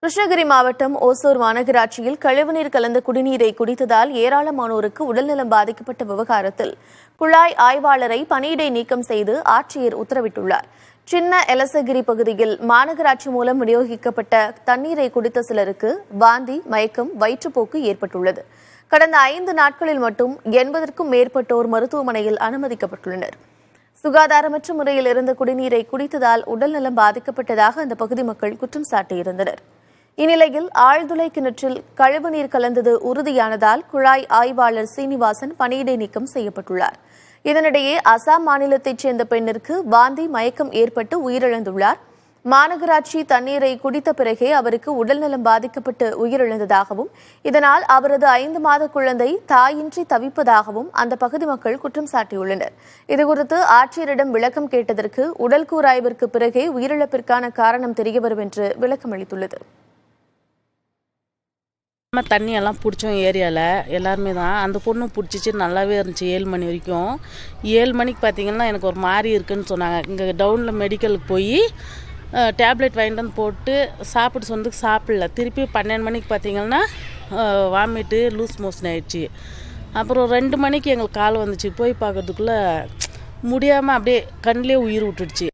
கிருஷ்ணகிரி மாவட்டம் ஓசூர் மாநகராட்சியில் கழிவுநீர் கலந்த குடிநீரை குடித்ததால் ஏராளமானோருக்கு உடல்நலம் பாதிக்கப்பட்ட விவகாரத்தில் குழாய் ஆய்வாளரை பணியிடை நீக்கம் செய்து ஆட்சியர் உத்தரவிட்டுள்ளார். சின்ன எலசகிரி பகுதியில் மாநகராட்சி மூலம் விநியோகிக்கப்பட்ட தண்ணீரை குடித்த சிலருக்கு வாந்தி, மயக்கம், வயிற்றுப்போக்கு ஏற்பட்டுள்ளது. கடந்த 5 நாட்களில் மட்டும் 80க்கும் மேற்பட்டோர் மருத்துவமனையில் அனுமதிக்கப்பட்டுள்ளனர். சுகாதாரமற்ற முறையில் இருந்த குடிநீரை குடித்ததால் உடல்நலம் பாதிக்கப்பட்டதாக அந்த பகுதி மக்கள் குற்றம் சாட்டியிருந்தனர். இந்நிலையில் ஆழ்துளை கிணற்றில் கழிவுநீர் கலந்தது உறுதியானதால் குழாய் ஆய்வாளர் சீனிவாசன் பணியிடை நீக்கம் செய்யப்பட்டுள்ளார். இதனிடையே அசாம் மாநிலத்தைச் சேர்ந்த பெண்ணிற்கு வாந்தி, மயக்கம் ஏற்பட்டு உயிரிழந்துள்ளார். மாநகராட்சி தண்ணீரை குடித்த பிறகே அவருக்கு உடல்நலம் பாதிக்கப்பட்டு உயிரிழந்ததாகவும் இதனால் அவரது 5 மாத குழந்தை தாயின்றி தவிப்பதாகவும் அந்த பகுதி மக்கள் குற்றம் சாட்டியுள்ளனர். இதுகுறித்து ஆட்சியரிடம் விளக்கம் கேட்டதற்கு உடல் கூராய்விற்கு பிறகே உயிரிழப்பிற்கான காரணம் தெரியவரும் என்று விளக்கம் அளித்துள்ளது. தண்ணியெல்லாம் பிடிச்சோம் ஏரியாவில் எல்லாருமே தான். அந்த பொண்ணு பிடிச்சிச்சு, நல்லாவே இருந்துச்சு 7 மணி வரைக்கும். 7 மணிக்கு பார்த்திங்கன்னா எனக்கு ஒரு மாதிரி இருக்குன்னு சொன்னாங்க. இங்கே டவுனில் மெடிக்கலுக்கு போய் டேப்லெட் வாங்கிட்டு வந்து போட்டு சாப்பிட்டு சொன்னதுக்கு சாப்பிடல. திருப்பி 12 மணிக்கு பார்த்திங்கன்னா வாமிட்டு, லூஸ் மோஷன் ஆயிடுச்சு. அப்புறம் 2 மணிக்கு எங்களுக்கு கால் வந்துச்சு. போய் பார்க்கறதுக்குள்ளே முடியாமல் அப்படியே கண்ணிலே உயிர் விட்டுடுச்சு.